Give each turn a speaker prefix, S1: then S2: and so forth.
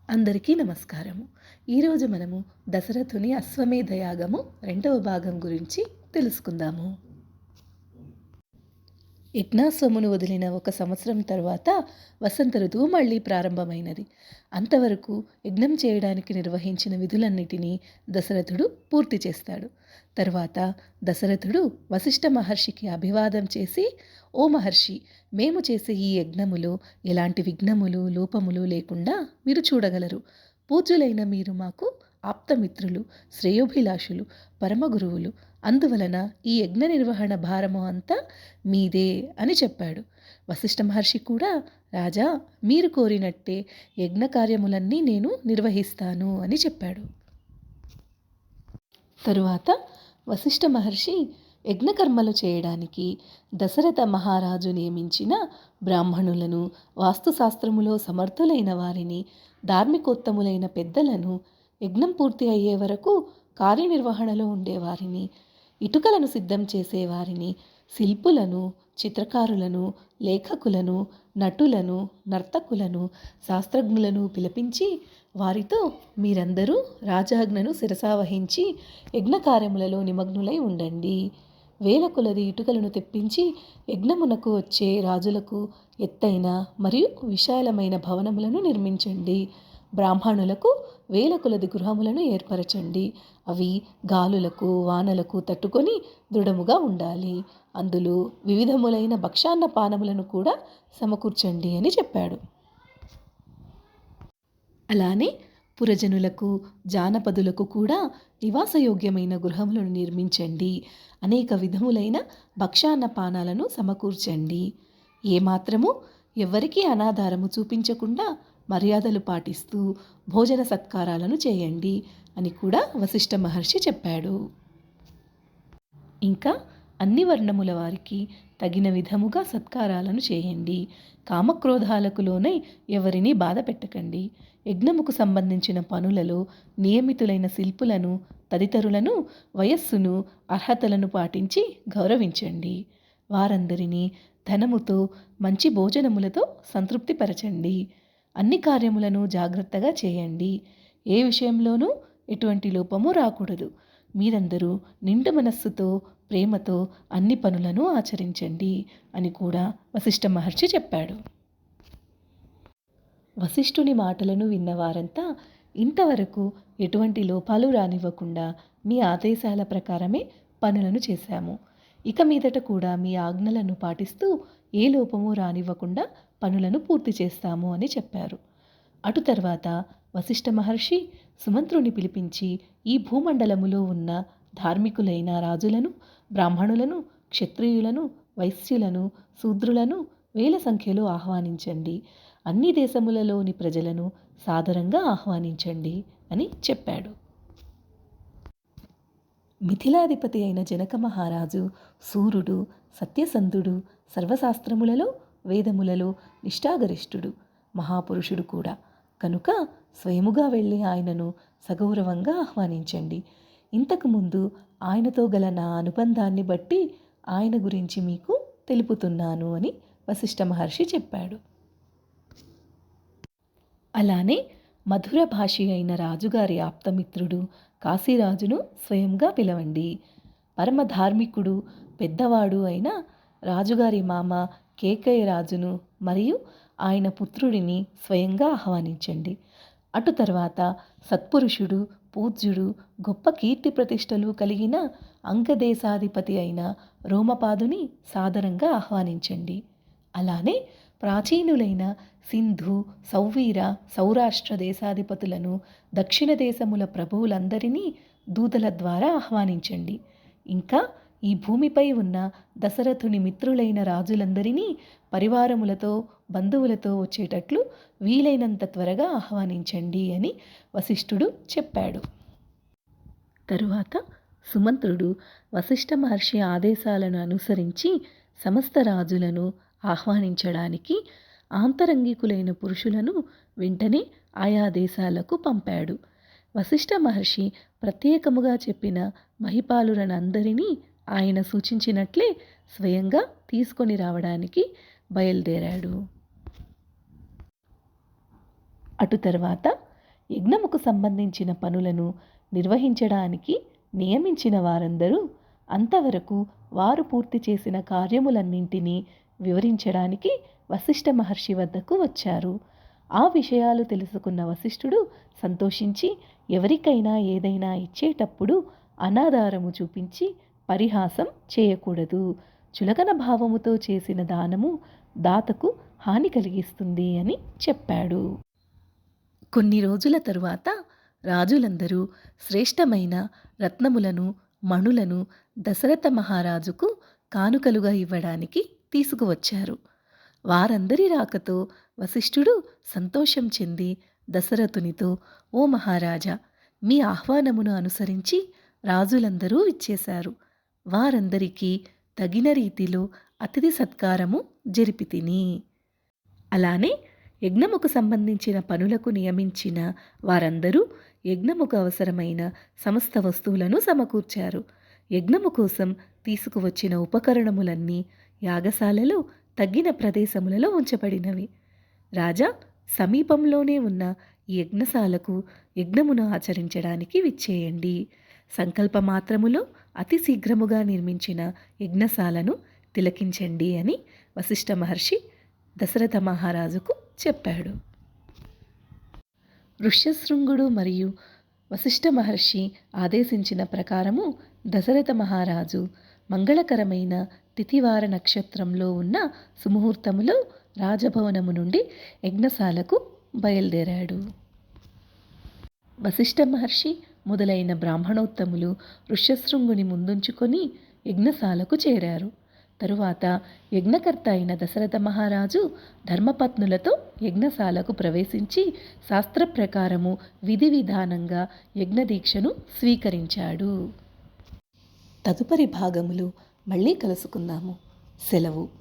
S1: అందరికీ నమస్కారము. ఈరోజు మనము దశరథుని అశ్వమేధ యాగము రెండవ భాగం గురించి తెలుసుకుందాము. యజ్ఞాశ్వమును వదిలిన 1 సంవత్సరం తర్వాత వసంత ఋతువు మళ్ళీ ప్రారంభమైనది. అంతవరకు యజ్ఞం చేయడానికి నిర్వహించిన విధులన్నిటినీ దశరథుడు పూర్తి చేస్తాడు. తర్వాత దశరథుడు వశిష్ఠ మహర్షికి అభివాదం చేసి, ఓ మహర్షి, మేము చేసే ఈ యజ్ఞములో ఎలాంటి విఘ్నములు లోపములు లేకుండా మీరు చూడగలరు. పూజ్యులైన మీరు మాకు ఆప్తమిత్రులు, శ్రేయోభిలాషులు, పరమగురువులు. అందువలన ఈ యజ్ఞ నిర్వహణ భారము అంతా మీదే అని చెప్పాడు. వశిష్ఠ మహర్షి కూడా, రాజా, మీరు కోరినట్టే యజ్ఞ కార్యములన్నీ నేను నిర్వహిస్తాను అని చెప్పాడు. తరువాత వశిష్ఠ మహర్షి యజ్ఞకర్మలు చేయడానికి దశరథ మహారాజు నియమించిన బ్రాహ్మణులను, వాస్తుశాస్త్రములో సమర్థులైన వారిని, ధార్మికోత్తములైన పెద్దలను, యజ్ఞం పూర్తి అయ్యే వరకు కార్యనిర్వహణలో ఉండేవారిని, ఇటుకలను సిద్ధం చేసేవారిని, శిల్పులను, చిత్రకారులను, లేఖకులను, నటులను, నర్తకులను, శాస్త్రజ్ఞులను పిలిపించి వారితో, మీరందరూ రాజాజ్ఞను శిరసావహించి యజ్ఞకార్యములలో నిమగ్నులై ఉండండి. వేల కొలది ఇటుకలను తెప్పించి యజ్ఞమునకు వచ్చే రాజులకు ఎత్తైన మరియు విశాలమైన భవనములను నిర్మించండి. బ్రాహ్మణులకు వేల కొలది గృహములను ఏర్పరచండి. అవి గాలులకు వానలకు తట్టుకొని దృఢముగా ఉండాలి. అందులో వివిధములైన భక్షాన్న పానములను కూడా సమకూర్చండి అని చెప్పాడు. అలానే పురజనులకు, జానపదులకు కూడా నివాసయోగ్యమైన గృహములను నిర్మించండి. అనేక విధములైన భక్షాన్న పానాలను సమకూర్చండి. ఏమాత్రము ఎవ్వరికీ అనాధారము చూపించకుండా మర్యాదలు పాటిస్తూ భోజన సత్కారాలను చేయండి అని కూడా వశిష్ఠ మహర్షి చెప్పాడు. ఇంకా అన్ని వర్ణముల వారికి తగిన విధముగా సత్కారాలను చేయండి. కామక్రోధాలకు లోనై ఎవరినీ బాధ పెట్టకండి. యజ్ఞముకు సంబంధించిన పనులలో నియమితులైన శిల్పులను, తదితరులను వయస్సును, అర్హతలను పాటించి గౌరవించండి. వారందరినీ ధనముతో, మంచి భోజనములతో సంతృప్తిపరచండి. అన్ని కార్యములను జాగ్రత్తగా చేయండి. ఏ విషయంలోనూ ఎటువంటి లోపము రాకూడదు. మీరందరూ నిండు మనస్సుతో, ప్రేమతో అన్ని పనులను ఆచరించండి అని కూడా వశిష్ఠ మహర్షి చెప్పాడు. వశిష్ఠుని మాటలను విన్నవారంతా, ఇంతవరకు ఎటువంటి లోపాలు రానివ్వకుండా మీ ఆదేశాల ప్రకారమే పనులను చేశాము. ఇక మీదట కూడా మీ ఆజ్ఞలను పాటిస్తూ ఏ లోపము రానివ్వకుండా పనులను పూర్తి చేస్తాము అని చెప్పారు. అటు తర్వాత వశిష్ఠ మహర్షి సుమంత్రుని పిలిపించి, ఈ భూమండలములో ఉన్న ధార్మికులైన రాజులను, బ్రాహ్మణులను, క్షత్రియులను, వైశ్యులను, శూద్రులను వేల సంఖ్యలో ఆహ్వానించండి. అన్ని దేశములలోని ప్రజలను సాదరంగా ఆహ్వానించండి అని చెప్పాడు. మిథిలాధిపతి అయిన జనక మహారాజు సూర్యుడు, సత్యసంధుడు, సర్వశాస్త్రములలో, వేదములలో నిష్ఠాగరిష్ఠుడు, మహాపురుషుడు కూడా. కనుక స్వయముగా వెళ్ళి ఆయనను సగౌరవంగా ఆహ్వానించండి. ఇంతకుముందు ఆయనతో గల నా అనుబంధాన్ని బట్టి ఆయన గురించి మీకు తెలుపుతున్నాను అని వశిష్ఠ మహర్షి చెప్పాడు. అలానే మధుర భాషి అయిన రాజుగారి ఆప్తమిత్రుడు కాశీరాజును స్వయంగా పిలవండి. పరమధార్మికుడు, పెద్దవాడు అయిన రాజుగారి మామ కేకయ్య రాజును మరియు ఆయన పుత్రుడిని స్వయంగా ఆహ్వానించండి. అటు తర్వాత సత్పురుషుడు, పూజ్యుడు, గొప్ప కీర్తి ప్రతిష్టలు కలిగిన అంగదేశాధిపతి అయిన రోమపాదుని సాదరంగా ఆహ్వానించండి. అలానే ప్రాచీనులైన సింధు, సౌవీర, సౌరాష్ట్ర దేశాధిపతులను, దక్షిణ దేశముల ప్రభువులందరినీ దూతల ద్వారా ఆహ్వానించండి. ఇంకా ఈ భూమిపై ఉన్న దశరథుని మిత్రులైన రాజులందరినీ పరివారములతో, బంధువులతో వచ్చేటట్లు వీలైనంత త్వరగా ఆహ్వానించండి అని వశిష్ఠుడు చెప్పాడు. తరువాత సుమంత్రుడు వశిష్ఠ మహర్షి ఆదేశాలను అనుసరించి సమస్త రాజులను ఆహ్వానించడానికి ఆంతరంగికులైన పురుషులను వెంటనే ఆయా దేశాలకు పంపాడు. వశిష్ఠ మహర్షి ప్రత్యేకముగా చెప్పిన మహిపాలురనందరినీ ఆయన సూచించినట్లే స్వయంగా తీసుకొని రావడానికి బయలుదేరాడు. అటు తర్వాత యజ్ఞముకు సంబంధించిన పనులను నిర్వహించడానికి నియమించిన వారందరూ అంతవరకు వారు పూర్తి చేసిన కార్యములన్నింటినీ వివరించడానికి వశిష్ఠ మహర్షి వద్దకు వచ్చారు. ఆ విషయాలు తెలుసుకున్న వశిష్ఠుడు సంతోషించి ఎవరికైనా ఏదైనా ఇచ్చేటప్పుడు అనాదారము చూపించి పరిహాసం చేయకూడదు. చులకన భావముతో చేసిన దానము దాతకు హాని కలిగిస్తుంది అని చెప్పాడు. కొన్ని రోజుల తరువాత రాజులందరూ శ్రేష్టమైన రత్నములను మణులను దశరథ మహారాజుకు కానుకలుగా ఇవ్వడానికి తీసుకువచ్చారు. వారందరి రాకతో వశిష్ఠుడు సంతోషం చెంది దశరథునితో, ఓ మహారాజా, మీ ఆహ్వానమును అనుసరించి రాజులందరూ ఇచ్చేశారు. వారందరికీ తగిన రీతిలో అతిథి సత్కారము జరిపితిని. అలానే యజ్ఞముకు సంబంధించిన పనులకు నియమించిన వారందరూ యజ్ఞముకు అవసరమైన సమస్త వస్తువులను సమకూర్చారు. యజ్ఞము కోసం తీసుకువచ్చిన ఉపకరణములన్నీ యాగశాలలో తగ్గిన ప్రదేశములలో ఉంచబడినవి. రాజా, సమీపంలోనే ఉన్న ఈ యజ్ఞశాలకు యజ్ఞమును ఆచరించడానికి విచ్చేయండి. సంకల్పమాత్రములో అతి శీఘ్రముగా నిర్మించిన యజ్ఞశాలను తిలకించండి అని వశిష్ఠ మహర్షి దశరథ మహారాజుకు చెప్పాడు. ఋష్యశృంగుడు మరియు వశిష్ఠ మహర్షి ఆదేశించిన ప్రకారము దశరథ మహారాజు మంగళకరమైన తిథివార నక్షత్రంలో ఉన్న సుముహూర్తములో రాజభవనము నుండి యజ్ఞశాలకు బయలుదేరాడు. వశిష్ఠ మహర్షి మొదలైన బ్రాహ్మణోత్తములు ఋష్యశృంగుని ముందుంచుకొని యజ్ఞశాలకు చేరారు. తరువాత యజ్ఞకర్త అయిన దశరథ మహారాజు ధర్మపత్నులతో యజ్ఞశాలకు ప్రవేశించి శాస్త్ర ప్రకారము విధి విధానంగా యజ్ఞదీక్షను స్వీకరించాడు. తదుపరి భాగములు మళ్ళీ కలుసుకుందాము. సెలవు.